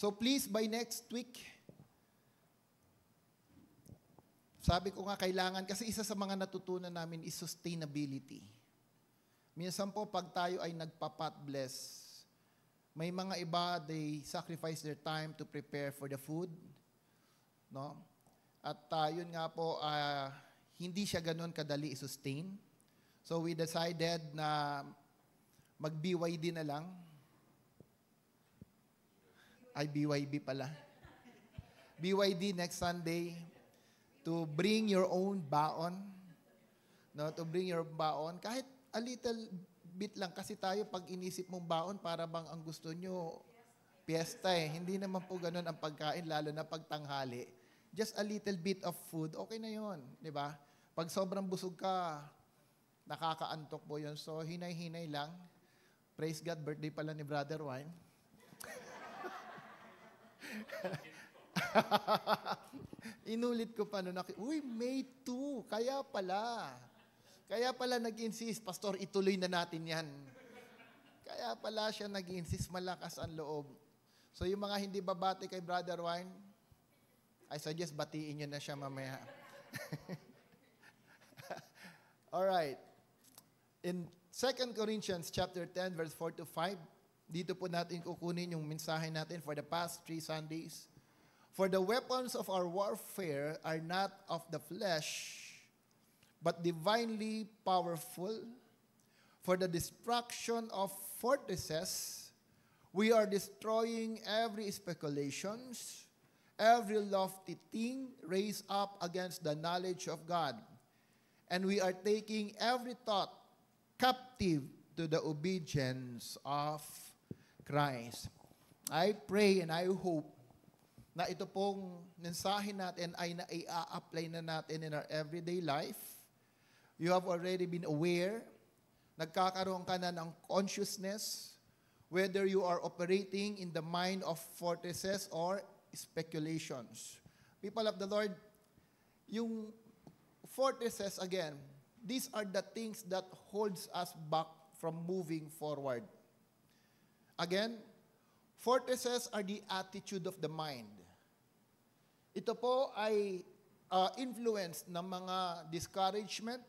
So please, by next week, sabi ko nga kailangan, kasi isa sa mga natutunan namin is sustainability. Minsan po, pag tayo ay nagpa-pot bless, may mga iba, they sacrifice their time to prepare for the food. No? At yun nga po, hindi siya ganun kadali i-sustain. So we decided na mag-BYD na lang. Ay, BYB pala. BYD next Sunday to bring your own baon. No, to bring your baon. Kahit a little bit lang kasi tayo pag inisip mong baon para bang ang gusto nyo piyesta eh. Hindi naman po ganun ang pagkain lalo na pag tanghali. Just a little bit of food, okay na yun. Di ba? Pag sobrang busog ka, nakakaantok po yun. So, hinay-hinay lang. Praise God, birthday pala ni Brother Wine. Inulit ko pa noon. Uy, May 2. Kaya pala nag-insist, Pastor, ituloy na natin yan. Kaya pala siya nag-insist, malakas ang loob. So yung mga hindi babati kay Brother Wine, I suggest batiin nyo na siya mamaya. Alright. In 2 Corinthians chapter 10, verse 4 to 5, dito po natin kukunin yung mensahe natin for the past 3 Sundays. For the weapons of our warfare are not of the flesh, but divinely powerful. For the destruction of fortresses, we are destroying every speculations, every lofty thing raised up against the knowledge of God. And we are taking every thought captive to the obedience of Christ. I pray and I hope na ito pong mensahe natin ay na-apply na natin in our everyday life. You have already been aware, nagkakaroon ka na ng consciousness, whether you are operating in the mind of fortresses or speculations. People of the Lord, yung fortresses, again, these are the things that holds us back from moving forward. Again, fortresses are the attitude of the mind. Ito po ay influence ng mga discouragement,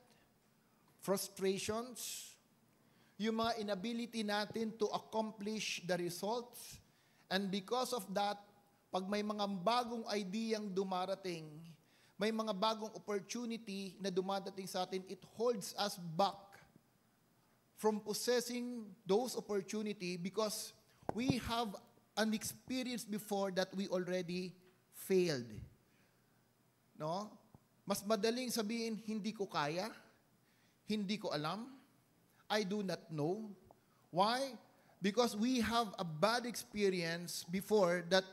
frustrations, yung mga inability natin to accomplish the results. And because of that, pag may mga bagong ideyang dumarating, may mga bagong opportunity na dumadating sa atin, it holds us back from possessing those opportunity because we have an experience before that we already failed. No? Mas madaling sabihin, hindi ko kaya, hindi ko alam, I do not know. Why? Because we have a bad experience before that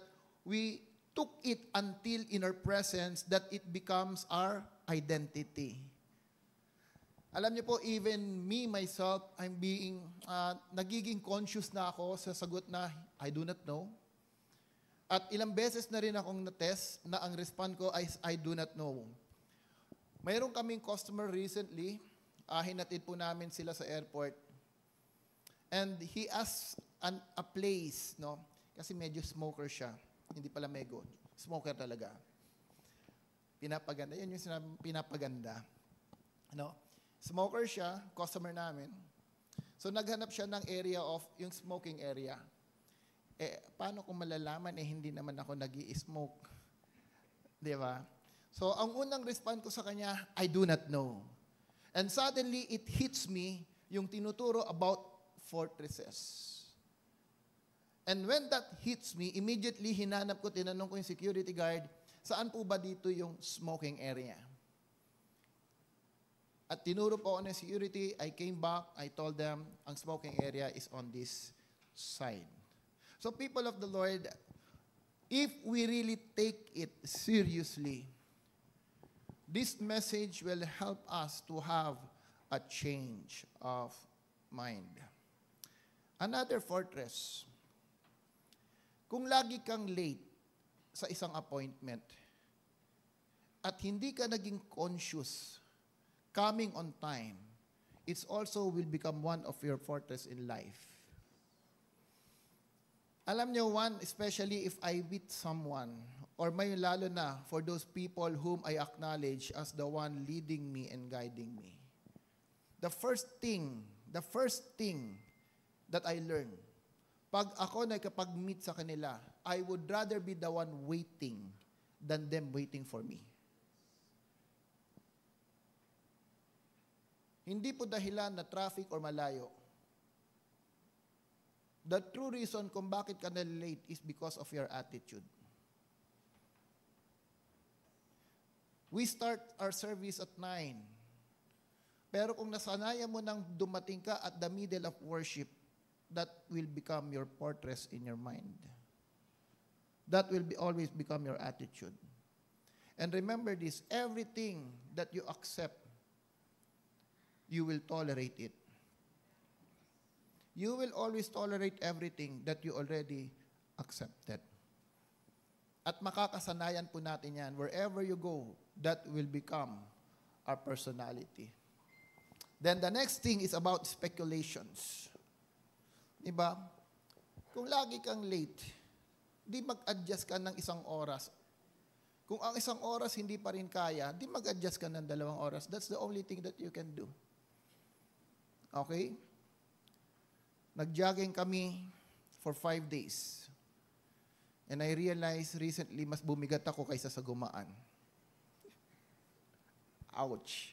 we took it until in our presence that it becomes our identity. Alam niyo po, even me, myself, I'm being, nagiging conscious na ako sa sagot na, I do not know. At ilang beses na rin akong na-test na ang respond ko ay, I do not know. Mayroon kaming customer recently, hinatid po namin sila sa airport. And he asked a place, no? Kasi medyo smoker siya. Hindi pala mego. Smoker talaga. Pinapaganda. Yan yung sinabi, pinapaganda. No? Smoker siya, customer namin. So naghanap siya ng area of, yung smoking area. Paano kung malalaman, hindi naman ako nag-i-smoke. Di ba? So ang unang respond ko sa kanya, I do not know. And suddenly, it hits me yung tinuturo about fortresses. And when that hits me, immediately hinanap ko, tinanong ko yung security guard, saan po ba dito yung smoking area? At tinuro po ako ng security, I came back, I told them, ang smoking area is on this side. So people of the Lord, if we really take it seriously, this message will help us to have a change of mind. Another fortress. Kung lagi kang late sa isang appointment at hindi ka naging conscious coming on time, it also will become one of your fortress in life. Alam niyo, one, especially if I meet someone, or may lalo na for those people whom I acknowledge as the one leading me and guiding me. The first thing that I learn, pag ako nakapag-meet sa kanila, I would rather be the one waiting than them waiting for me. Hindi po dahilan na traffic or malayo. The true reason kung bakit ka na-late is because of your attitude. We start our service at 9. Pero kung nasanayan mo nang dumating ka at the middle of worship, that will become your fortress in your mind. That will always become your attitude. And remember this, everything that you accept, you will tolerate it. You will always tolerate everything that you already accepted. At makakasanayan po natin yan. Wherever you go, that will become our personality. Then the next thing is about speculations. Diba? Kung lagi kang late, di mag-adjust ka ng 1 oras. Kung ang 1 oras hindi pa rin kaya, di mag-adjust ka ng 2 oras. That's the only thing that you can do. Okay? Nag-jogging kami for 5 days. And I realized recently, mas bumigat ako kaysa sa gumaan. Ouch.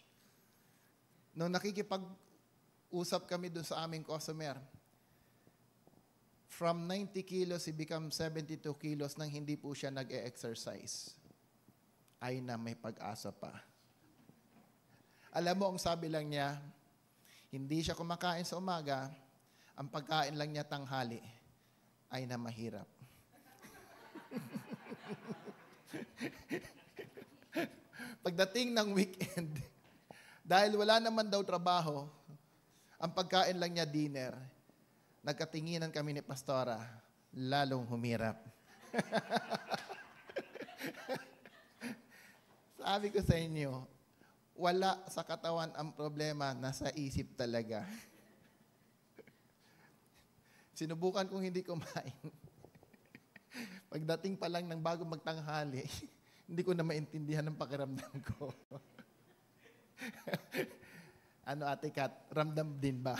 Nung nakikipag-usap kami dun sa aming customer, from 90 kilos, he become 72 kilos nang hindi po siya nag-e-exercise. Ay na, may pag-asa pa. Alam mo, ang sabi lang niya, hindi siya kumakain sa umaga, ang pagkain lang niya tanghali, ay na mahirap. Pagdating ng weekend, dahil wala naman daw trabaho, ang pagkain lang niya dinner, nagkatinginan kami ni Pastora, lalong humirap. Sabi ko sa inyo, wala sa katawan ang problema, nasa isip talaga. Sinubukan kong hindi kumain. Pagdating pa lang ng bago magtanghali, hindi ko na maintindihan ang pakiramdam ko. Ano, Ate Kat, ramdam din ba?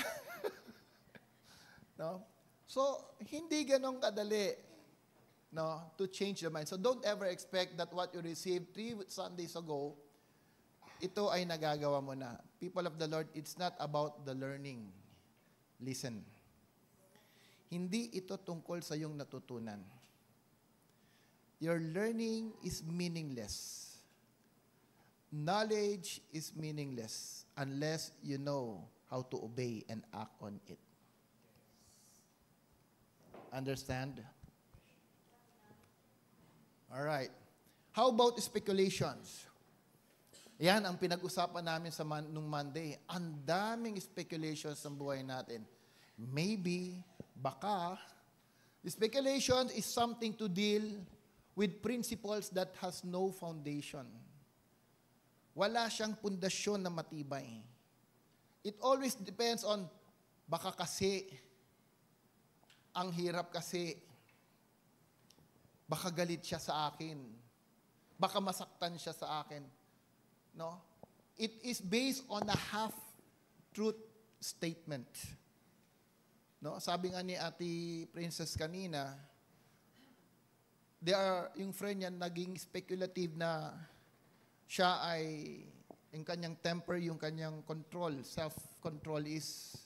No? So, hindi ganong kadali, no, to change the mind. So, don't ever expect that what you received 3 Sundays ago, ito ay nagagawa mo na. People of the Lord, it's not about the learning. Listen. Hindi ito tungkol sa iyong natutunan. Your learning is meaningless. Knowledge is meaningless unless you know how to obey and act on it. Understand? All right. How about speculations? Yan ang pinag-usapan namin nung Monday. Ang daming speculations sa buhay natin. Maybe, baka. Speculation is something to deal with principles that has no foundation. Wala siyang pundasyon na matibay. It always depends on, baka kasi, ang hirap kasi, baka galit siya sa akin, baka masaktan siya sa akin. No? It is based on a half-truth statement. No, sabi nga ni Ate Princess kanina, yung friend niya naging speculative na siya ay, yung kanyang temper, yung kanyang control, self-control is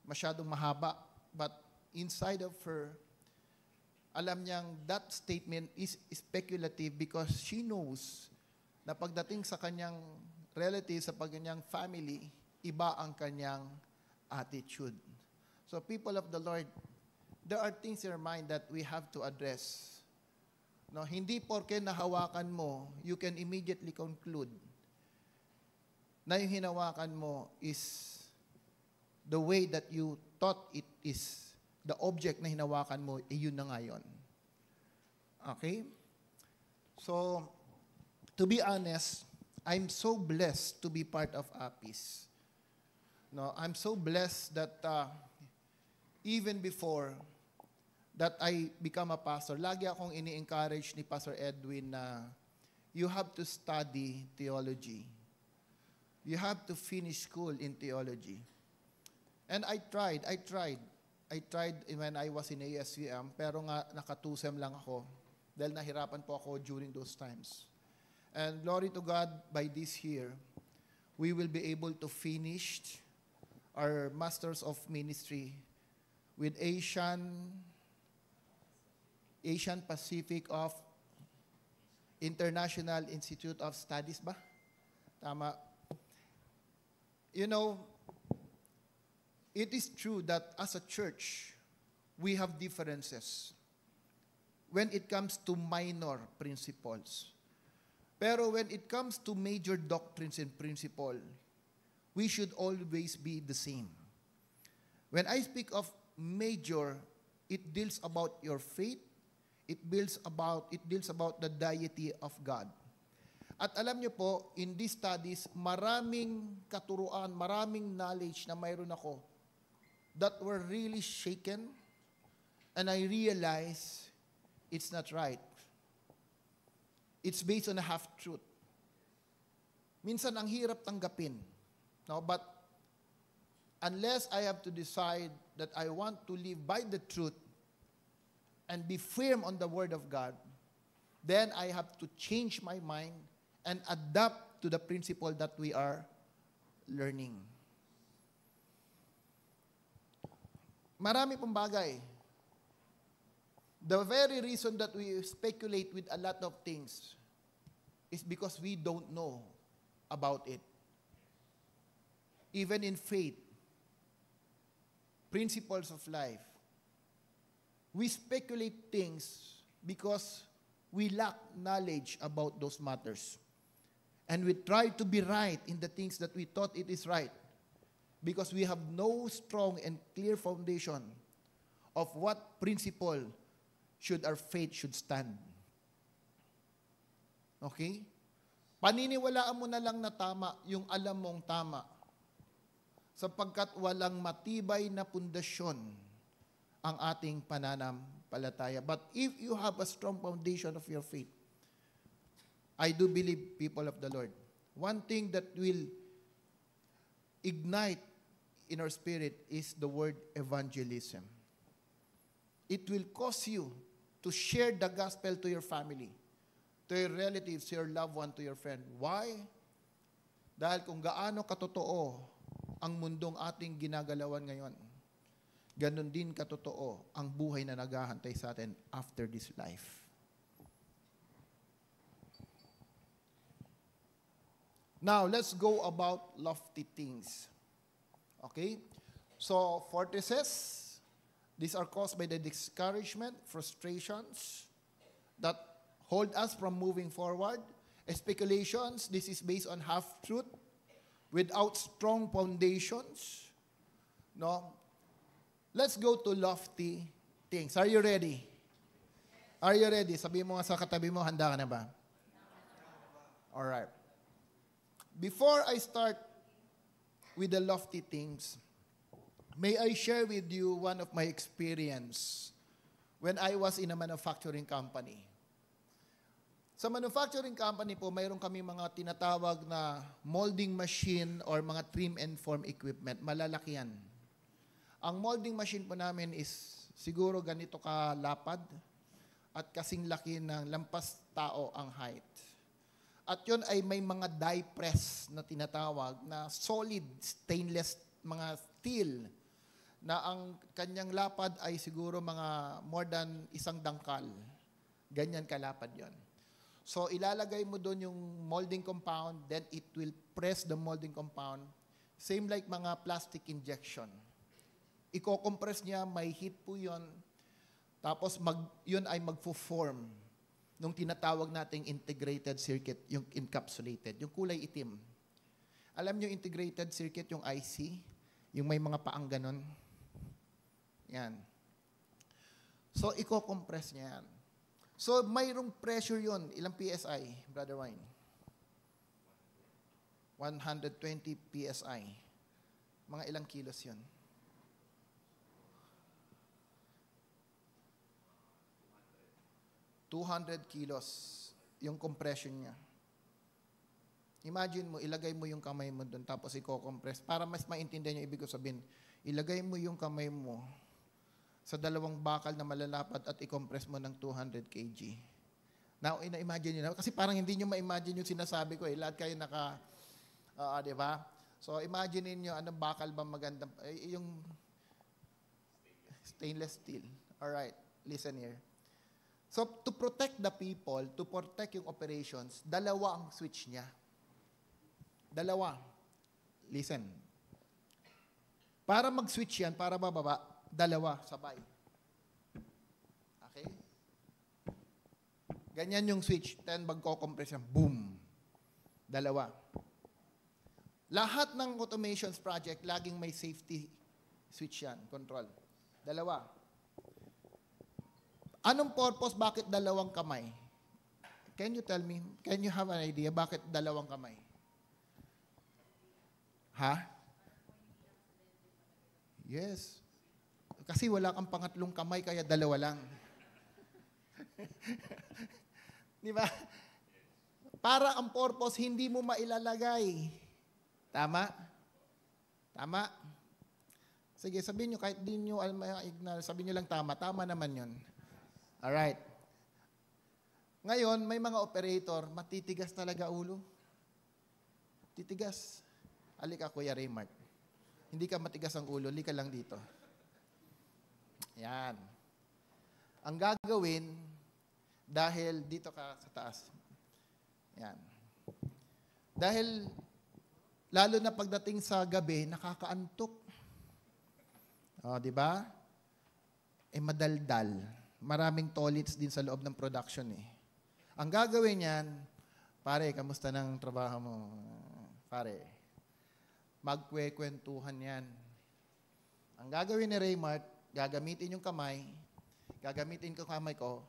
masyadong mahaba. But inside of her, alam niyang that statement is speculative because she knows na pagdating sa kanyang relatives, sa kanyang family, iba ang kanyang attitude. So people of the Lord, there are things in your mind that we have to address. No, hindi porke nahawakan mo, you can immediately conclude na yung hinawakan mo is the way that you thought it is. The object na hinawakan mo, yun na nga yun. Okay? So, to be honest, I'm so blessed to be part of APIS. No, I'm so blessed that even before, that I become a pastor, lagi akong ini-encourage ni Pastor Edwin na you have to study theology. You have to finish school in theology. And I tried when I was in ASUM, pero nga naka-2 sem lang ako dahil nahirapan po ako during those times. And glory to God, by this year, we will be able to finish our Masters of Ministry with Asian Pacific of International Institute of Studies ba? Tama. You know, it is true that as a church, we have differences when it comes to minor principles. Pero when it comes to major doctrines and principles, we should always be the same. When I speak of major, it deals about your faith, it deals about the deity of God. At alam niyo po, in these studies, maraming katuruan, maraming knowledge na mayroon ako that were really shaken, and I realized it's not right. It's based on a half-truth. Minsan, ang hirap tanggapin. No? But unless I have to decide that I want to live by the truth and be firm on the Word of God, then I have to change my mind and adapt to the principle that we are learning. Marami pong bagay. The very reason that we speculate with a lot of things is because we don't know about it. Even in faith, principles of life, we speculate things because we lack knowledge about those matters. And we try to be right in the things that we thought it is right because we have no strong and clear foundation of what principle our faith should stand. Okay? Paniniwalaan mo na lang na tama yung alam mong tama sapagkat walang matibay na pundasyon ang ating pananampalataya. But if you have a strong foundation of your faith, I do believe, people of the Lord, one thing that will ignite in our spirit is the word evangelism. It will cause you to share the gospel to your family, to your relatives, to your loved one, to your friend. Why? Dahil kung gaano katotoo ang mundong ating ginagalawan ngayon, ganun din katotoo ang buhay na naghahantay sa atin after this life. Now, let's go about lofty things. Okay? So, fortresses, these are caused by the discouragement, frustrations that hold us from moving forward. Speculations, this is based on half-truth without strong foundations. No? Let's go to lofty things. Are you ready? Are you ready? Sabihin mo nga sa katabi mo, handa ka na ba? Alright. Before I start with the lofty things, may I share with you one of my experience when I was in a manufacturing company. Sa manufacturing company po, mayroon kami mga tinatawag na molding machine or mga trim and form equipment. Malalaki yan. Ang molding machine po namin is siguro ganito kalapad at kasing laki ng lampas tao ang height. At yun ay may mga die press na tinatawag na solid stainless mga steel na ang kanyang lapad ay siguro mga more than 1 dangkal. Ganyan kalapad yon. So, ilalagay mo doon yung molding compound, then it will press the molding compound. Same like mga plastic injection. Iko-compress niya, may heat po yun. Tapos, yun ay magfo-form nung tinatawag nating integrated circuit, yung encapsulated, yung kulay itim. Alam niyo integrated circuit, yung IC, yung may mga paang ganon. Yan. So, iko-compress niya yan. So, mayroong pressure yon. Ilang PSI, Brother Wayne? 120 PSI. Mga ilang kilos yon. 200 kilos yung compression niya. Imagine mo, ilagay mo yung kamay mo doon tapos i-compress. Para mas maintindihan niyo ibig ko sabihin, ilagay mo yung kamay mo sa dalawang bakal na malalapad at i-compress mo ng 200 kg. Now, ina-imagine nyo na. Kasi parang hindi nyo ma-imagine yung sinasabi ko. Lahat kayo di ba? So, imagine niyo anong bakal ba maganda? Yung stainless steel. Alright, listen here. So, to protect the people, to protect yung operations, dalawa ang switch niya. Dalawa. Listen. Para mag-switch yan, para bababa, dalawa, sabay. Okay? Ganyan yung switch. Then, magko-compress yan. Boom. Dalawa. Lahat ng automations project, laging may safety switch yan, control. Dalawa. Anong purpose? Bakit dalawang kamay? Can you tell me? Can you have an idea? Bakit dalawang kamay? Ha? Yes. Kasi wala kang pangatlong kamay, kaya dalawa lang. Di ba? Para ang purpose, hindi mo mailalagay. Tama? Tama? Sige, sabihin nyo, kahit di nyo sabihin nyo lang tama. Tama naman yun. Alright. Ngayon, may mga operator, matitigas talaga ulo. Titigas. Halika, Kuya Raymart. Hindi ka matigas ang ulo, halika lang dito. Yan. Ang gagawin, dahil dito ka sa taas. Yan. Dahil, lalo na pagdating sa gabi, nakakaantok. O, di ba? Madaldal. Maraming toilets din sa loob ng production eh. Ang gagawin niyan, pare, kamusta ng trabaho mo? Pare, magkwekwentuhan yan. Ang gagawin ni Raymart, gagamitin yung kamay, gagamitin ko kamay ko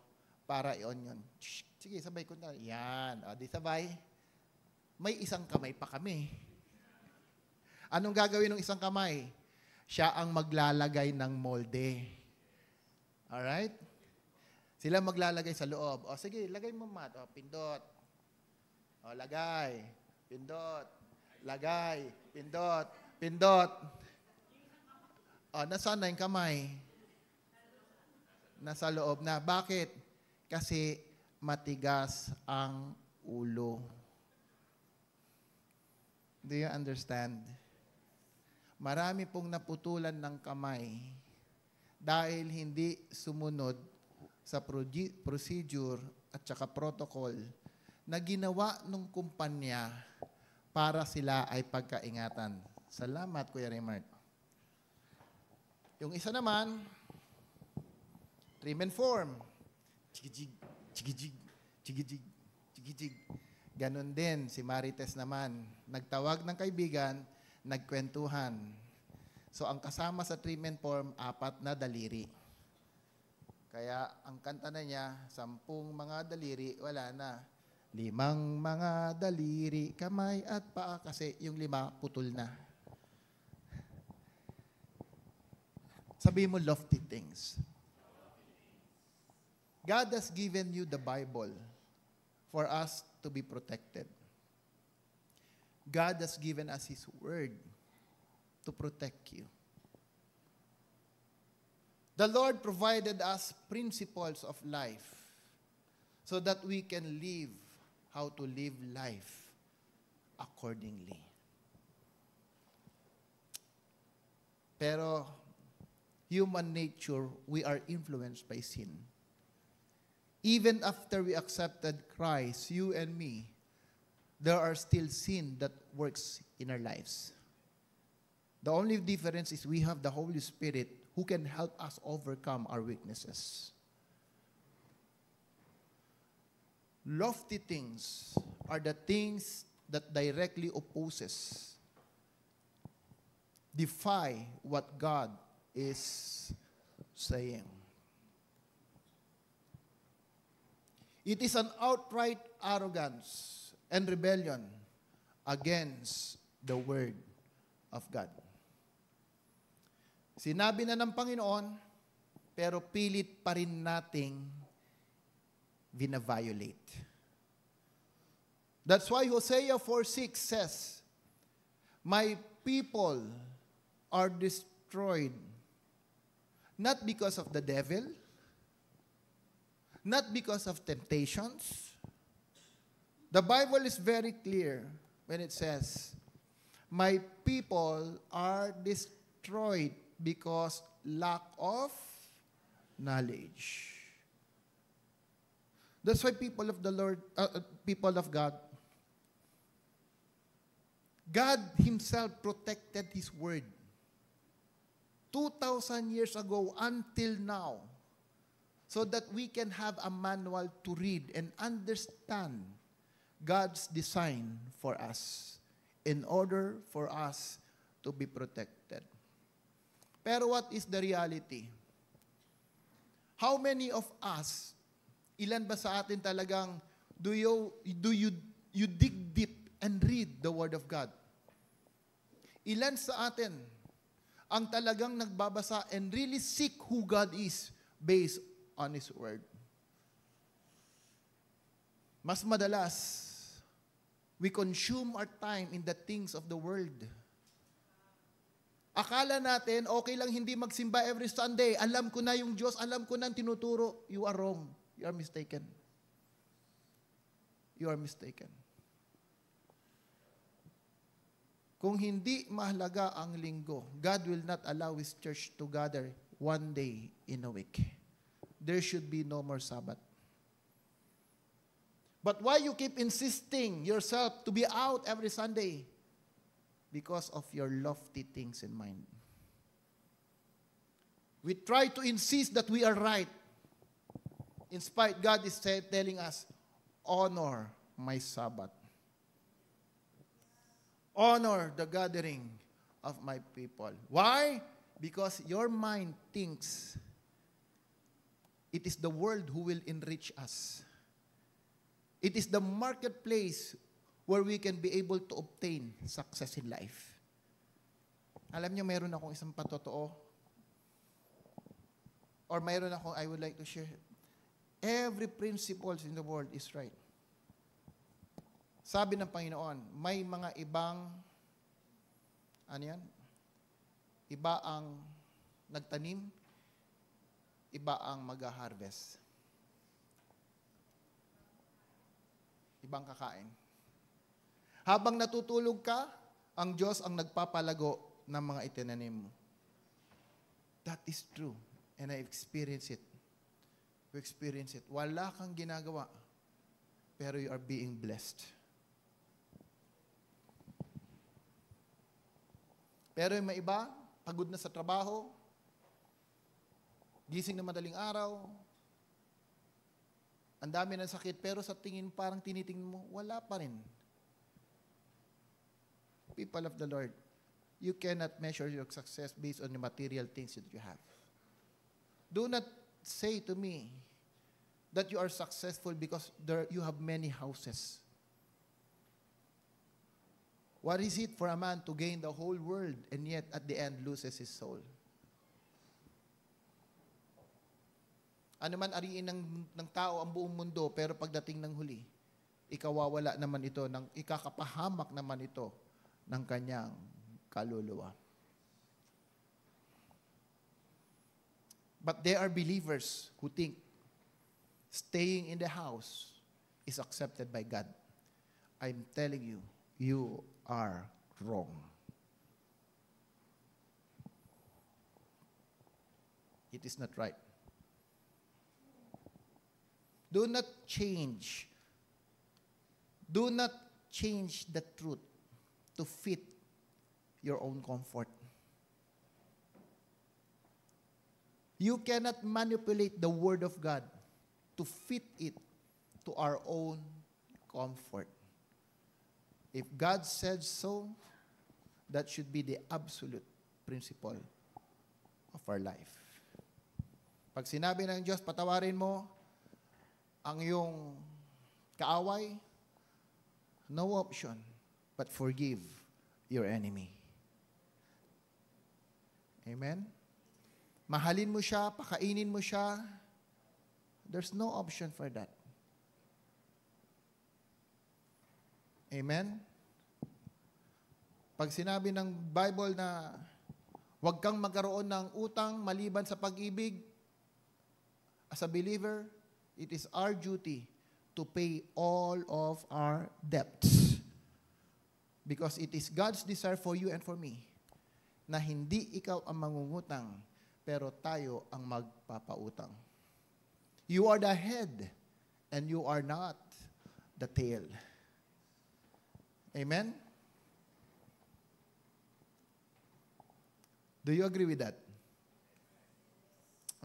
para i-on yun. Sige, sabay ko na. Yan. O, di sabay. May isang kamay pa kami. Anong gagawin ng isang kamay? Siya ang maglalagay ng molde. Alright? Sila maglalagay sa loob. O, sige, lagay mo, Matt. O, pindot. O, lagay. Pindot. Lagay. Pindot. Pindot. O, nasaan na yung kamay? Nasa loob na. Bakit? Kasi matigas ang ulo. Do you understand? Marami pong naputulan ng kamay dahil hindi sumunod sa procedure at saka protocol na ginawa ng kumpanya para sila ay pagkaingatan. Salamat, Kuya Raymart. Yung isa naman, trim and form. Chigijig, chigijig, chigijig, chigijig. Ganon din, si Marites naman. Nagtawag ng kaibigan, nagkwentuhan. So, ang kasama sa trim and form, 4 na daliri. Kaya, ang kanta na niya, 10 mga daliri, wala na. 5 mga daliri, kamay at paa, kasi yung 5, putol na. Sabihin mo, lofty things. God has given you the Bible for us to be protected. God has given us His Word to protect you. The Lord provided us principles of life so that we can live how to live life accordingly. Pero human nature, we are influenced by sin. Even after we accepted Christ, you and me, there are still sin that works in our lives. The only difference is we have the Holy Spirit who can help us overcome our weaknesses. Lofty things are the things that directly opposes, defy what God is saying. It is an outright arrogance and rebellion against the Word of God. Sinabi na ng Panginoon, pero pilit pa rin nating vina-violate. That's why Hosea 4:6 says, my people are destroyed not because of the devil, not because of temptations. The Bible is very clear when it says, my people are destroyed because lack of knowledge. That's why people of the Lord, people of God Himself protected His Word 2,000 years ago until now, so that we can have a manual to read and understand God's design for us in order for us to be protected. Pero what is the reality? How many of us, ilan ba sa atin talagang do you dig deep and read the Word of God? Ilan sa atin ang talagang nagbabasa and really seek who God is based on His Word? Mas madalas, we consume our time in the things of the world. Akala natin, okay lang hindi magsimba every Sunday. Alam ko na yung Diyos, alam ko na ang tinuturo. You are wrong. You are mistaken. You are mistaken. Kung hindi mahalaga ang linggo, God will not allow His church to gather one day in a week. There should be no more Sabbath. But why you keep insisting yourself to be out every Sunday? Because of your lofty things in mind. We try to insist that we are right. In spite, God is telling us, honor my Sabbath. Honor the gathering of my people. Why? Because your mind thinks it is the world who will enrich us. It is the marketplace where we can be able to obtain success in life. Alam niyo, meron akong isang patotoo, or meron akong I would like to share. Every principles in the world is right. Sabi ng Panginoon, may mga ibang, ano yan? Iba ang nagtanim, iba ang mag-harvest. Ibang kakain. Habang natutulog ka, ang Diyos ang nagpapalago ng mga itinanim mo. That is true. And I experience it. We experience it. Wala kang ginagawa, pero you are being blessed. Pero yung may iba, pagod na sa trabaho, gising na madaling araw, ang dami ng sakit, pero sa tingin parang tinitingin mo, wala pa rin. People of the Lord, you cannot measure your success based on the material things that you have. Do not say to me that you are successful because you have many houses. What is it for a man to gain the whole world and yet at the end loses his soul? Ano man ariin ng tao ang buong mundo, pero pagdating ng huli, ikawawala naman ito, ikakapahamak naman ito ng kanyang kaluluwa. But there are believers who think staying in the house is accepted by God. I'm telling you, you are wrong. It is not right. Do not change. Do not change the truth to fit your own comfort. You cannot manipulate the Word of God to fit it to our own comfort. If God said so, that should be the absolute principle of our life. Pag sinabi ng Diyos, patawarin mo ang iyong kaaway, no option but forgive your enemy. Amen? Mahalin mo siya, pakainin mo siya, there's no option for that. Amen? Pag sinabi ng Bible na huwag kang magkaroon ng utang maliban sa pag-ibig, as a believer, it is our duty to pay all of our debts. Because it is God's desire for you and for me na hindi ikaw ang mangungutang, pero tayo ang magpapautang. You are the head and you are not the tail. Amen? Do you agree with that?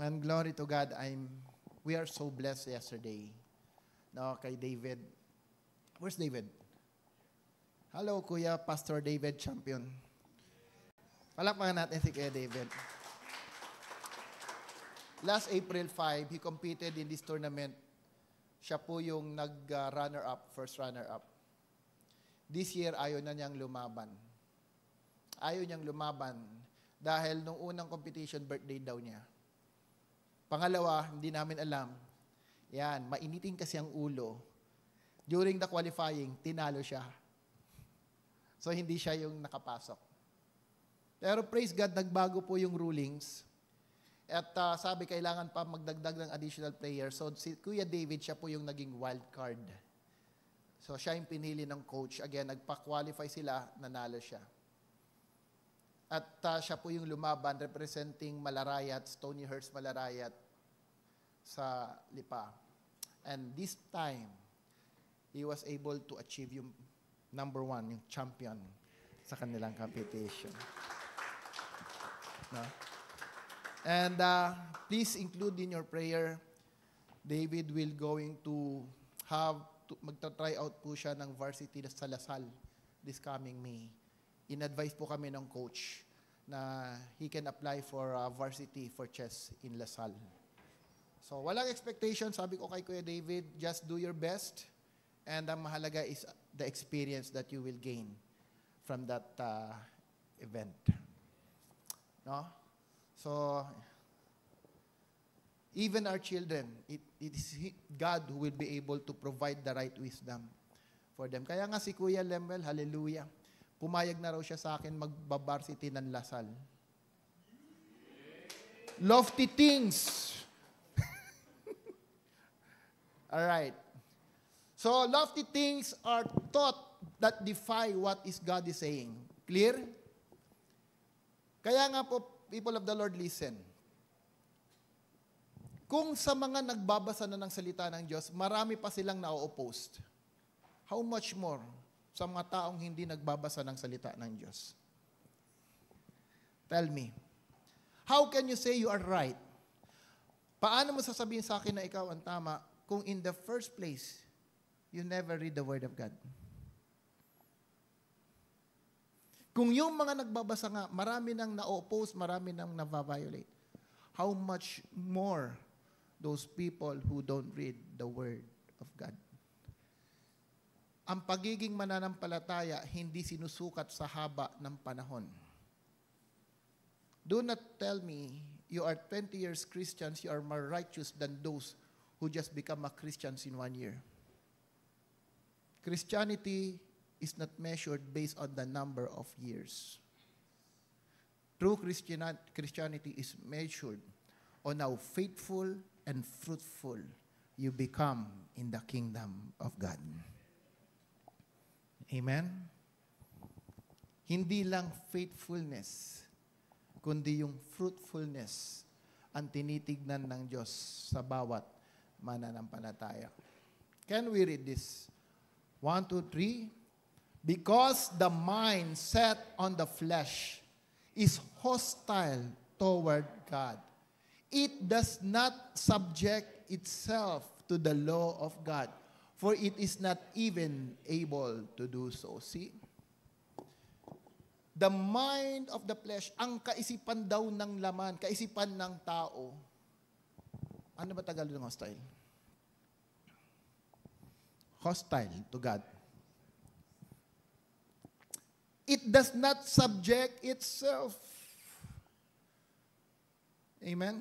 And glory to God, we are so blessed yesterday. No, kay David. Where's David? Hello, Kuya Pastor David Champion. Palakpakan natin si Kuya David. Last April 5, he competed in this tournament. Siya po yung nag-runner-up, first runner-up. This year, ayaw na niyang lumaban. Ayaw niyang lumaban dahil nung unang competition, birthday daw niya. Pangalawa, hindi namin alam. Yan, mainitin kasi ang ulo. During the qualifying, tinalo siya. So, hindi siya yung nakapasok. Pero praise God, nagbago po yung rulings. At sabi, kailangan pa magdagdag ng additional player. So, si Kuya David, siya po yung naging wild card. So, siya yung pinili ng coach. Again, nagpa-qualify sila, nanalo siya. At siya po yung lumaban, representing Malarayat, Stonyhurst Malarayat sa Lipa. And this time, he was able to achieve yung number 1, yung champion sa kanilang competition. No? And please include in your prayer, David will going to magta-try out po siya ng varsity sa Lasal this coming May. In-advise po kami ng coach na he can apply for varsity for chess in Lasal. So, walang expectation. Sabi ko kay Kuya David, just do your best. And ang mahalaga is the experience that you will gain from that event. No? So, even our children, it is God who will be able to provide the right wisdom for them. Kaya nga si Kuya Lemuel, hallelujah, pumayag na raw siya sa akin magbabarsity ng Lasal. Lofty things. All right. So, lofty things are taught that defy what is God is saying. Clear? Kaya nga po, people of the Lord, listen. Kung sa mga nagbabasa na ng salita ng Diyos, marami pa silang na-oppose. How much more sa mga taong hindi nagbabasa ng salita ng Diyos? Tell me. How can you say you are right? Paano mo sasabihin sa akin na ikaw ang tama kung in the first place, you never read the Word of God? Kung yung mga nagbabasa nga, marami nang na-oppose, marami nang na-violate. How much more those people who don't read the Word of God? Ang pagiging mananampalataya, hindi sinusukat sa haba ng panahon. Do not tell me you are 20 years Christians, you are more righteous than those who just become a Christians in 1 year. Christianity is not measured based on the number of years. True Christianity is measured on how faithful and fruitful you become in the kingdom of God. Amen? Hindi lang faithfulness, kundi yung fruitfulness ang tinitignan ng Diyos sa bawat mananampalataya. Can we read this? 1, 2, 3. Because the mind set on the flesh is hostile toward God. It does not subject itself to the law of God, for it is not even able to do so. See? The mind of the flesh, ang kaisipan daw ng laman, kaisipan ng tao. Ano ba Tagalog ng hostile? Hostile to God. It does not subject itself. Amen?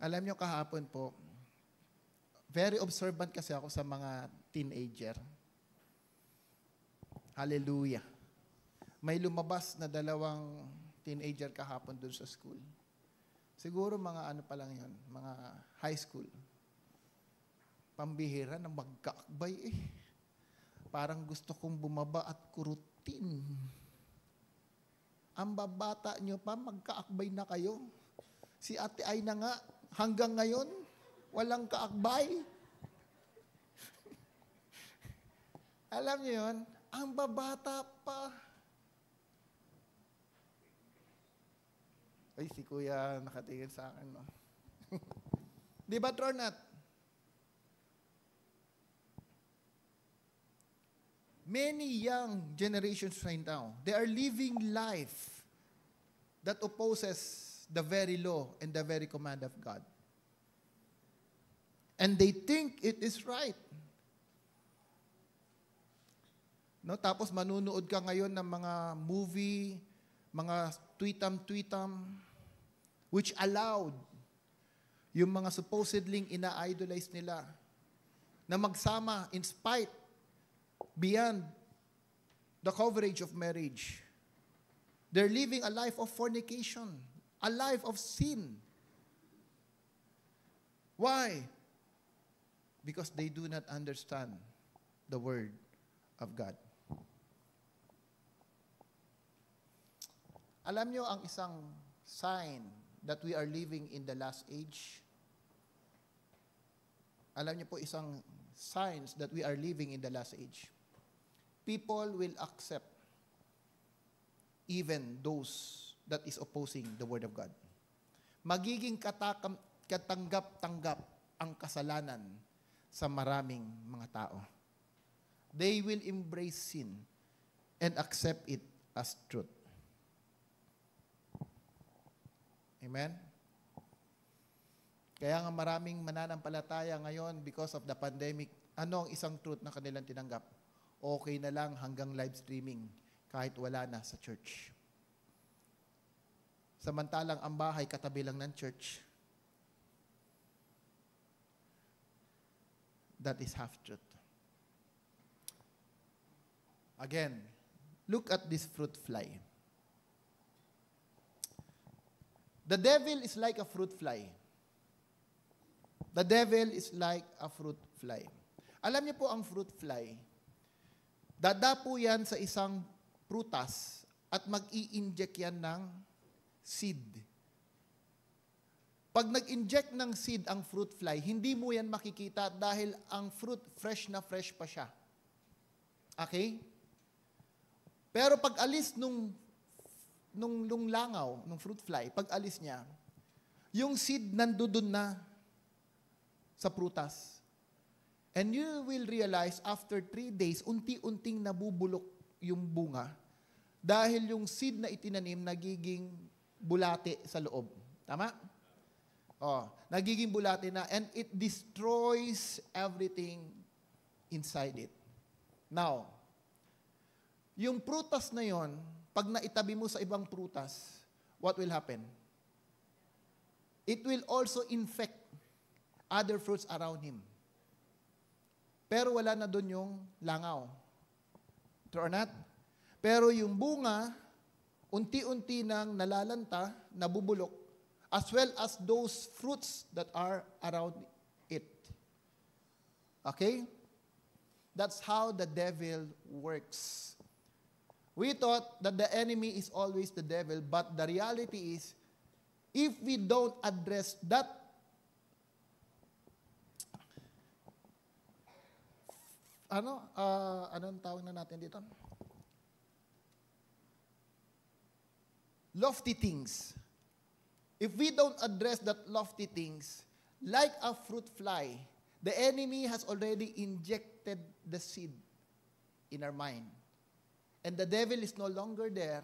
Alam nyo, kahapon po, very observant kasi ako sa mga teenager. Hallelujah. May lumabas na dalawang teenager kahapon doon sa school. Siguro mga ano pa lang yun, mga high school. Pambihira na magkaakbay eh. Parang gusto kong bumaba at kurutin. Ang babata nyo pa, magkaakbay na kayo. Si Ate Ay na nga, hanggang ngayon, walang kaakbay. Alam niyo yun, ang babata pa. Ay, si Kuya nakatingin sa akin, no? Di ba, Tronat? Many young generations right now, they are living life that opposes the very law and the very command of God. And they think it is right. No, tapos manunood ka ngayon ng mga movie, mga tweetam, which allowed yung mga supposedly ina-idolize nila na magsama in spite, beyond the coverage of marriage. They're living a life of fornication, a life of sin. Why? Because they do not understand the Word of God. Alam nyo ang isang sign that we are living in the last age? Alam nyo po isang signs that we are living in the last age? People will accept even those that is opposing the Word of God. Magiging katanggap-tanggap ang kasalanan sa maraming mga tao. They will embrace sin and accept it as truth. Amen? Kaya nga maraming mananampalataya ngayon because of the pandemic, ano ang isang truth na kanilang tinanggap? Okay na lang hanggang live streaming kahit wala na sa church. Samantalang ang bahay katabi lang ng church. That is half truth. Again, look at this fruit fly. The devil is like a fruit fly. The devil is like a fruit fly. Alam niyo po ang fruit fly, dadapo yan sa isang prutas at mag-i-inject yan ng seed. Pag nag-inject ng seed ang fruit fly, hindi mo yan makikita dahil ang fruit fresh na fresh pa siya. Okay? Pero pag alis nung langaw, nung fruit fly, pag alis niya, yung seed nandudun na sa prutas. And you will realize after 3 days, unti-unting nabubulok yung bunga dahil yung seed na itinanim nagiging bulate sa loob. Tama? Nagiging bulate na and it destroys everything inside it. Now, yung prutas na yon, pag naitabi mo sa ibang prutas, what will happen? It will also infect other fruits around him. Pero wala na doon yung langaw. True or not? Pero yung bunga, unti-unti nang nalalanta, nabubulok, as well as those fruits that are around it. Okay? That's how the devil works. We thought that the enemy is always the devil, but the reality is, if we don't address that anong tawag na natin dito? Lofty things. If we don't address that lofty things, like a fruit fly, the enemy has already injected the seed in our mind. And the devil is no longer there,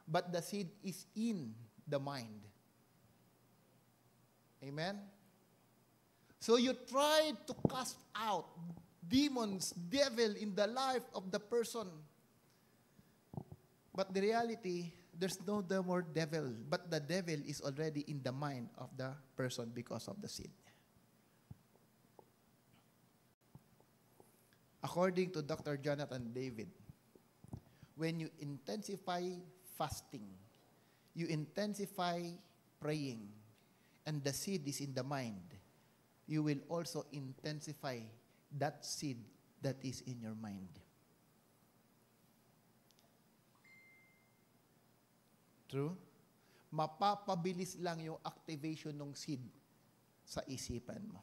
but the seed is in the mind. Amen? So you try to cast out demons, devil in the life of the person. But the reality, there's no more devil, but the devil is already in the mind of the person because of the seed. According to Dr. Jonathan David, when you intensify fasting, you intensify praying, and the seed is in the mind, you will also intensify that seed that is in your mind. True? Mapapabilis lang yung activation ng seed sa isipan mo.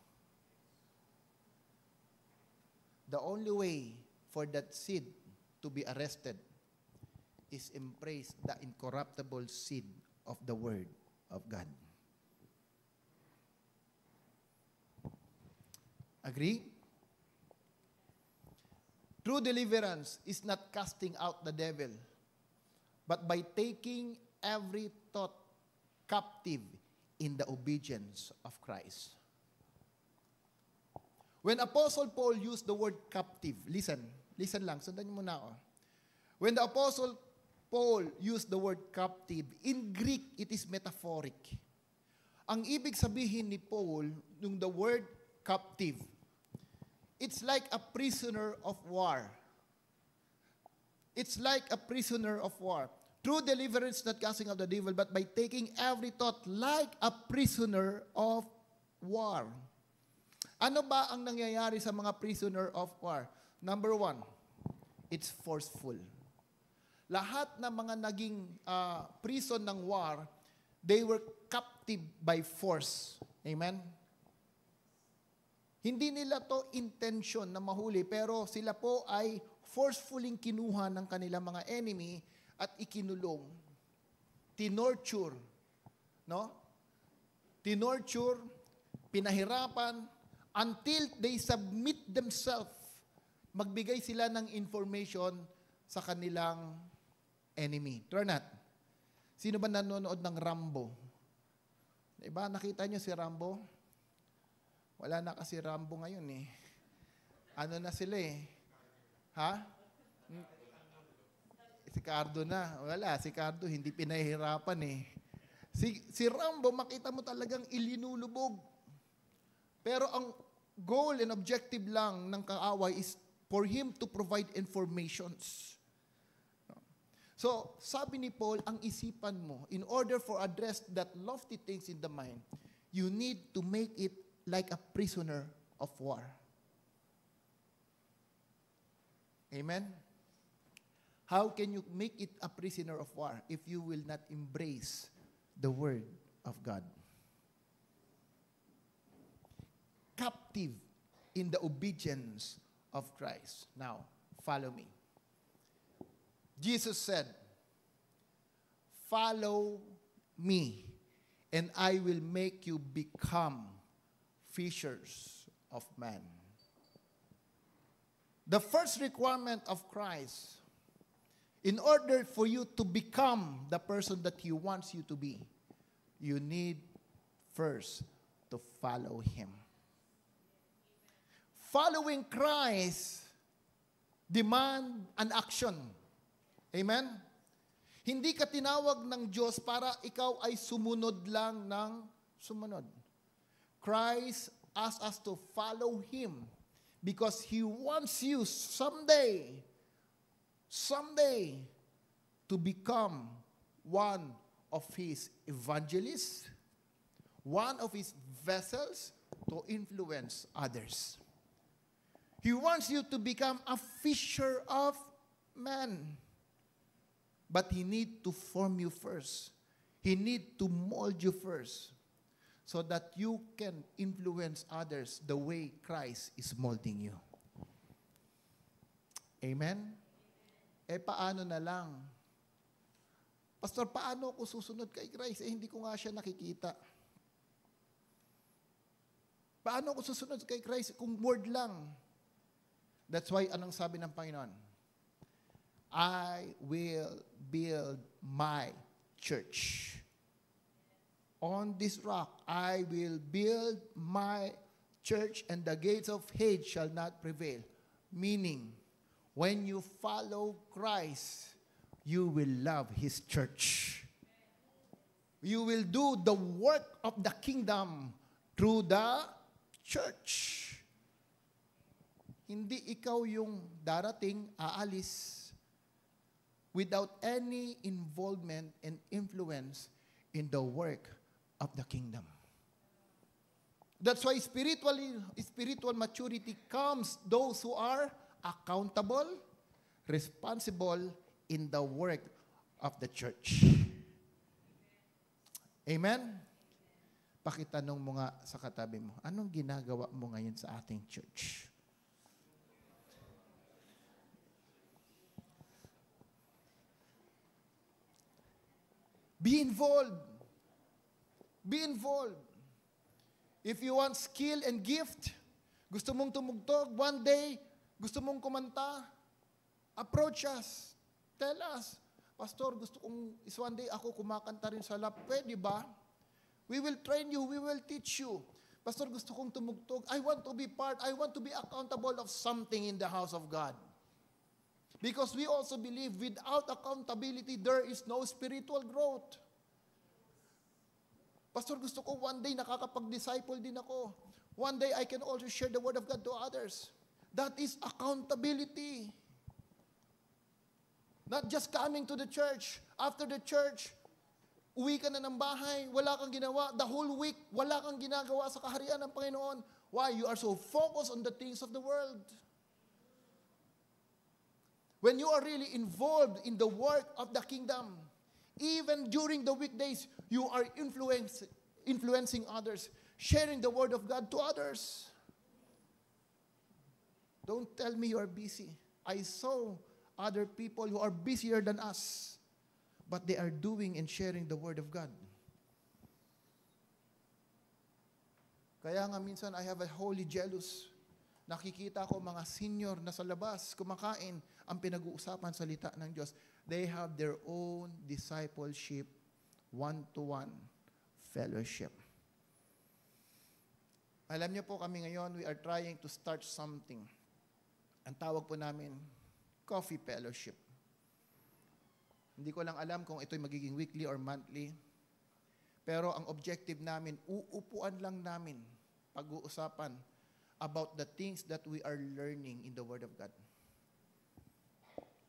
The only way for that seed to be arrested is embrace the incorruptible seed of the Word of God. Agree? True deliverance is not casting out the devil, but by taking every thought captive in the obedience of Christ. When Apostle Paul used the word captive, listen lang, sundan niyo muna ako. When the Apostle Paul used the word captive, in Greek, it is metaphoric. Ang ibig sabihin ni Paul, nung the word captive, it's like a prisoner of war. It's like a prisoner of war. True deliverance, not casting out the devil, but by taking every thought like a prisoner of war. Ano ba ang nangyayari sa mga prisoner of war? Number one, it's forceful. Lahat ng mga naging prison ng war, they were captive by force. Amen? Hindi nila to intention na mahuli, pero sila po ay forcefully kinuha ng kanilang mga enemy at ikinulong. Tinorture. No? Tinorture, pinahirapan, until they submit themselves. Magbigay sila ng information sa kanilang enemy. Turnat, sino ba nanonood ng Rambo? Diba, nakita niyo si Rambo? Wala na kasi Rambo ngayon eh. Ano na sila eh? Ha? Si Cardo na. Wala, si Cardo hindi pinahihirapan eh. Si Rambo, makita mo talagang ilinulubog. Pero ang goal and objective lang ng kaaway is for him to provide informations. So, sabi ni Paul, ang isipan mo, in order for address that lofty things in the mind, you need to make it like a prisoner of war. Amen? How can you make it a prisoner of war if you will not embrace the Word of God? Captive in the obedience of Christ. Now, follow me. Jesus said, "Follow me, and I will make you become fishers of men." The first requirement of Christ, in order for you to become the person that He wants you to be, you need first to follow Him. Following Christ demand an action. Amen? Hindi ka tinawag ng Diyos para ikaw ay sumunod lang ng sumunod. Christ asks us to follow Him because He wants you someday to become one of His evangelists, one of His vessels to influence others. He wants you to become a fisher of men. But He need to form you first. He need to mold you first so that you can influence others the way Christ is molding you. Amen? Paano na lang? Pastor, paano ako susunod kay Christ? Hindi ko nga siya nakikita. Paano ako susunod kay Christ kung word lang? That's why, anong sabi ng Panginoon? I will build my church. On this rock, I will build my church, and the gates of hate shall not prevail. Meaning, when you follow Christ, you will love His church. You will do the work of the kingdom through the church. Hindi ikaw yung darating, aalis. without any involvement and influence in the work of the kingdom. That's why spiritual maturity comes those who are accountable, responsible in the work of the church. Amen? Pakitanong mo nga sa katabi mo, anong ginagawa mo ngayon sa ating church? Be involved. Be involved. If you want skill and gift, gusto mong tumugtog, one day, gusto mong kumanta, approach us. Tell us, Pastor, gusto kong one day ako kumakanta rin sa lap. Pwede ba? We will train you. We will teach you. Pastor, gusto kong tumugtog. I want to be part. I want to be accountable of something in the house of God. Because we also believe without accountability, there is no spiritual growth. Pastor, gusto ko one day nakakapag-disciple din ako. One day I can also share the word of God to others. That is accountability. Not just coming to the church. After the church, uwi ka na ng bahay, wala kang ginawa. The whole week, wala kang ginagawa sa kaharian ng Panginoon. Why? You are so focused on the things of the world. When you are really involved in the work of the kingdom, even during the weekdays, you are influencing others, sharing the word of God to others. Don't tell me you are busy. I saw other people who are busier than us, but they are doing and sharing the word of God. Kaya nga minsan I have a holy jealous. Nakikita ko mga senior na sa labas, kumakain, ang pinag-uusapan salita ng Diyos. They have their own discipleship, one-to-one fellowship. Alam niyo po kami ngayon, we are trying to start something. Ang tawag po namin, coffee fellowship. Hindi ko lang alam kung ito'y magiging weekly or monthly. Pero ang objective namin, uupuan lang namin pag-uusapan about the things that we are learning in the Word of God.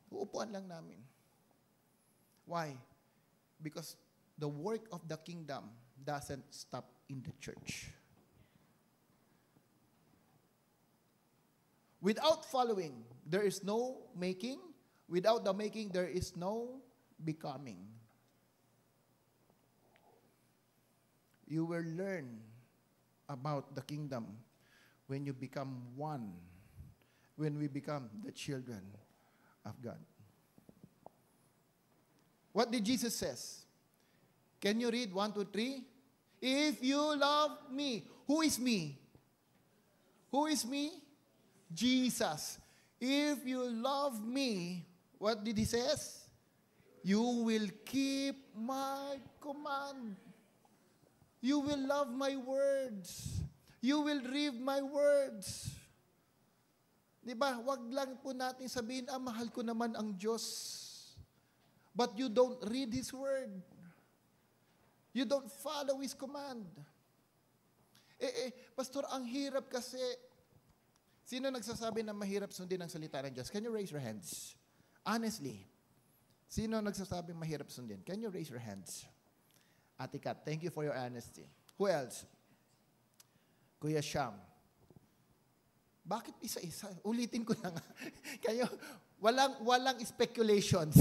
Uupuan lang namin. Why? Because the work of the kingdom doesn't stop in the church. Without following, there is no making. Without the making, there is no becoming. You will learn about the kingdom when you become one, when we become the children of God. What did Jesus says? Can you read 1, 2, 3? If you love me. Who is me? Who is me? Jesus. If you love me, what did he says? You will keep my command. You will love my words. You will read my words. Diba? Wag lang po natin sabihin, mahal ko naman ang Diyos. But you don't read His word. You don't follow His command. Pastor, ang hirap kasi. Sino nagsasabi na mahirap sundin ang salita ng Diyos? Can you raise your hands? Honestly. Sino nagsasabi mahirap sundin? Can you raise your hands? Ate Kat, thank you for your honesty. Who else? Kuya Sham. Bakit isa-isa? Ulitin ko na nga. Kayo, walang speculations.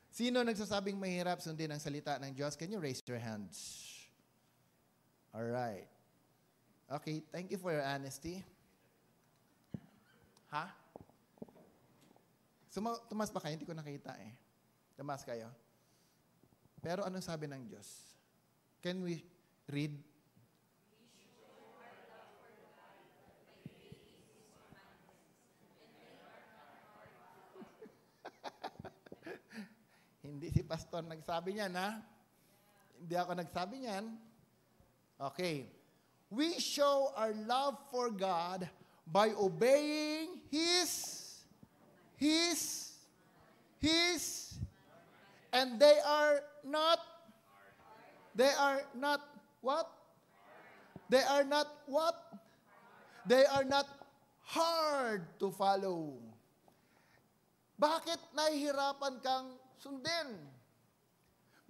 Sino nagsasabing mahirap sundin ang salita ng Diyos? Can you raise your hands? All right. Okay, thank you for your honesty. Ha? Tumas ba kayo? Hindi ko nakita eh. Tumas kayo. Pero anong sabi ng Diyos? Can we read? Hindi si pastor nagsabi niyan, ha? Hindi ako nagsabi niyan. Okay. We show our love for God by obeying His, and they are not what? They are not what? They are not hard to follow. Bakit nahihirapan kang sundin?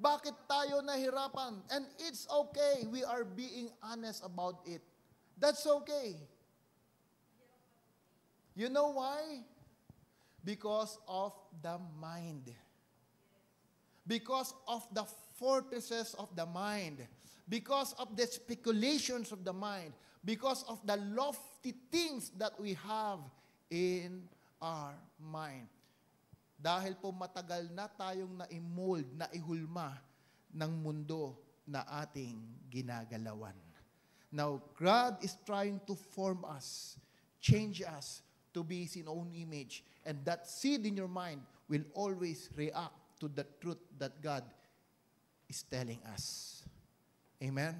Bakit tayo nahihirapan? And it's okay. We are being honest about it. That's okay. You know why? Because of the mind. Because of the fortresses of the mind. Because of the speculations of the mind. Because of the lofty things that we have in our mind. Dahil po matagal na tayong na-mold, na-ihulma ng mundo na ating ginagalawan. Now, God is trying to form us, change us to be His own image. And that seed in your mind will always react to the truth that God is telling us. Amen?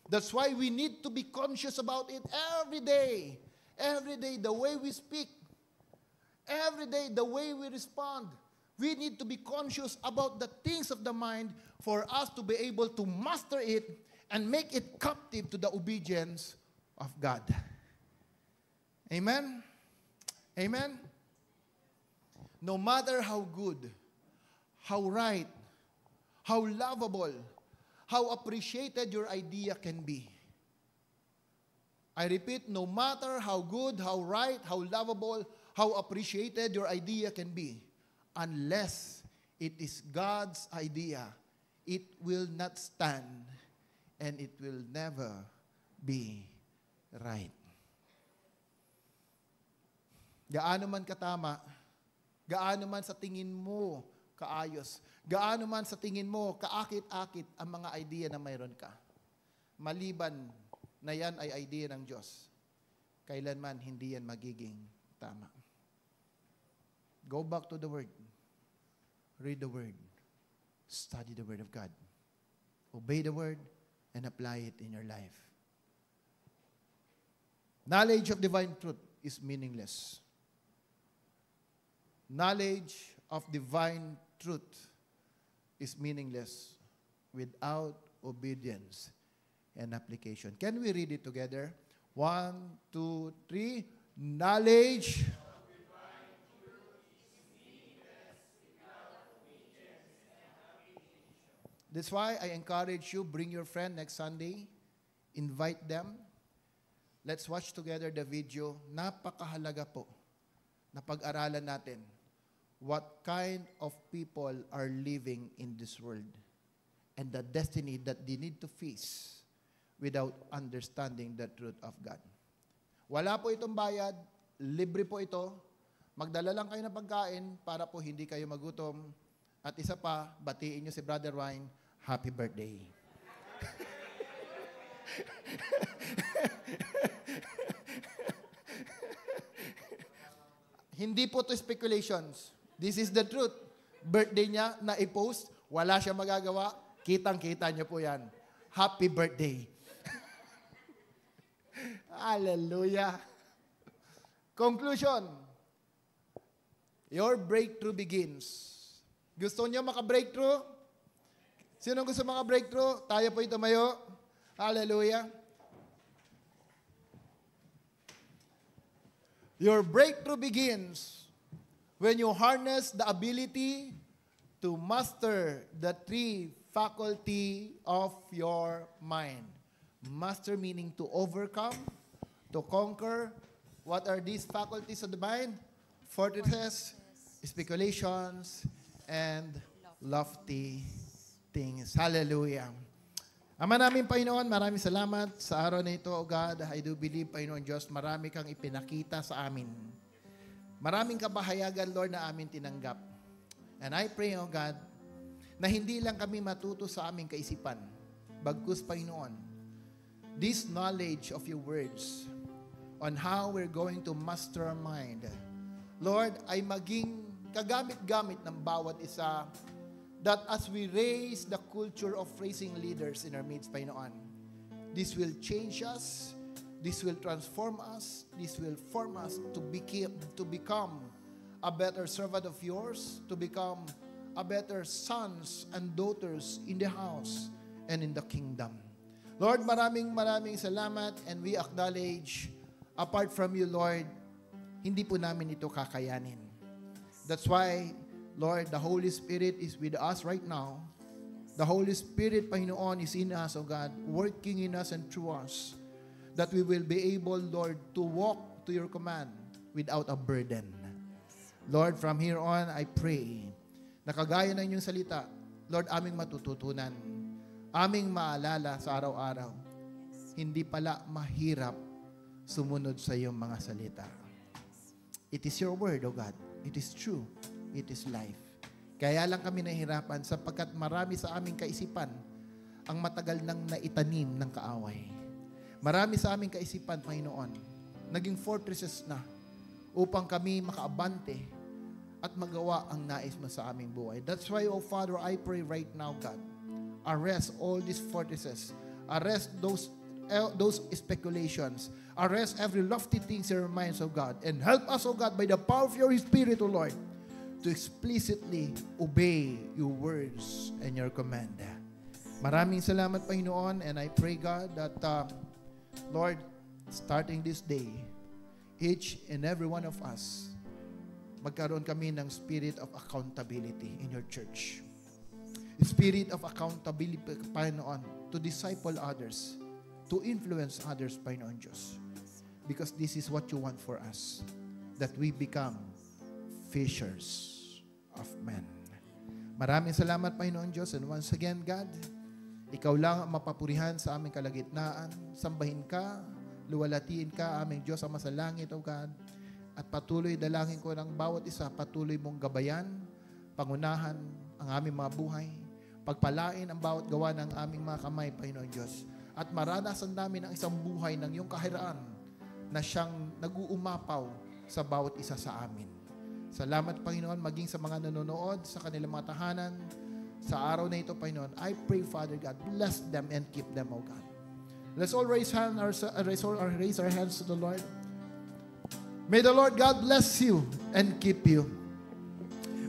That's why we need to be conscious about it every day. Every day, the way we speak. Every day, the way we respond. We need to be conscious about the things of the mind for us to be able to master it and make it captive to the obedience of God. Amen? Amen? No matter how good, how right, how lovable, how appreciated your idea can be. I repeat, no matter how good, how right, how lovable, how appreciated your idea can be, unless it is God's idea, it will not stand and it will never be right. Gaano man katama, gaano man sa tingin mo kaayos, gaano man sa tingin mo kaakit-akit ang mga idea na mayroon ka, maliban na yan ay idea ng Diyos, kailanman hindi yan magiging tama. Go back to the Word. Read the Word. Study the Word of God. Obey the Word and apply it in your life. Knowledge of divine truth is meaningless. Knowledge of divine truth is meaningless without obedience and application. Can we read it together? 1, 2, 3. Knowledge. That's why I encourage you, bring your friend next Sunday, invite them. Let's watch together the video. Napakahalaga po na pag-aralan natin what kind of people are living in this world and the destiny that they need to face without understanding the truth of God. Wala po itong bayad, libre po ito. Magdala lang kayo ng pagkain para po hindi kayo magutom. At isa pa, batiin niyo si Brother Ryan, happy birthday. Hindi po to speculations. This is the truth. Birthday niya na i-post, wala siya magagawa, kitang-kita niyo po yan. Happy birthday. Hallelujah. Conclusion. Your breakthrough begins. Gusto niyo maka-breakthrough? Sino gusto maka-breakthrough? Tayo po tumayo. Hallelujah. Your breakthrough begins when you harness the ability to master the 3 faculty of your mind. Master meaning to overcome, to conquer. What are these faculties of the mind? Fortresses, speculations, and lofty things. Hallelujah. Ama namin, Panginoon, maraming salamat sa araw na ito, O God. I do believe, Panginoon Diyos, marami kang ipinakita sa amin. Maraming kabahayagan, Lord, na amin tinanggap. And I pray, O God, na hindi lang kami matuto sa aming kaisipan. Bagkus, Panginoon, this knowledge of your words on how we're going to master our mind, Lord, ay maging kagamit-gamit ng bawat isa, that as we raise the culture of raising leaders in our midst, Panginoon, this will change us, this will transform us, this will form us to become a better servant of yours, to become a better sons and daughters in the house and in the kingdom. Lord, maraming salamat, and we acknowledge, apart from you, Lord, hindi po namin ito kakayanin. That's why, Lord, the Holy Spirit is with us right now. The Holy Spirit, Panginoon, is in us, O God, working in us and through us, that we will be able, Lord, to walk to your command without a burden. Lord, from here on, I pray na kagaya ng inyong salita, Lord, aming matututunan, aming maalala sa araw-araw, hindi pala mahirap sumunod sa iyong mga salita. It is your word, O God. It is true. It is life. Kaya lang kami nahihirapan sapagkat marami sa aming kaisipan ang matagal nang naitanim ng kaaway. Marami sa aming kaisipan, Panginoon, naging fortresses na upang kami makaabante at magawa ang nais mo sa aming buhay. That's why, O Father, I pray right now, God, arrest all these fortresses. Arrest those speculations. Arrest every lofty things in our minds, O God. And help us, O God, by the power of your Spirit, O Lord, to explicitly obey your words and your command. Maraming salamat, Panginoon, and I pray, God, that, Lord, starting this day, each and every one of us, magkaroon kami ng spirit of accountability in your church. Spirit of accountability, Panginoon, to disciple others, to influence others, Panginoon Diyos. Because this is what you want for us, that we become fishers of men. Maraming salamat, Panginoon Diyos. And once again, God, ikaw lang ang mapapurihan sa aming kalagitnaan. Sambahin ka, luwalatiin ka, aming Diyos ang masalangit, O God. At patuloy dalangin ko ng bawat isa, patuloy mong gabayan, pangunahan ang aming mga buhay, pagpalain ang bawat gawa ng aming mga kamay, Panginoon Diyos. At maranasan namin ang isang buhay ng iyong kahiraan na siyang nag-uumapaw sa bawat isa sa amin. Salamat, Panginoon, maging sa mga nanonood sa kanilang mga tahanan. Sa araw na ito, Panginoon, I pray, Father God, bless them and keep them, O God. Let's all raise our hands to the Lord. May the Lord God bless you and keep you.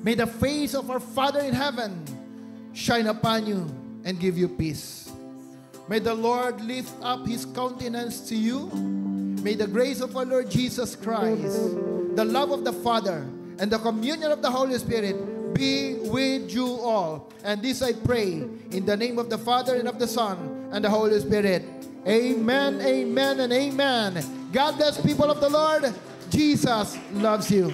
May the face of our Father in heaven shine upon you and give you peace. May the Lord lift up His countenance to you. May the grace of our Lord Jesus Christ, the love of the Father, and the communion of the Holy Spirit be with you all. And this I pray in the name of the Father and of the Son and the Holy Spirit. Amen, amen, and amen. God bless, people of the Lord. Jesus loves you.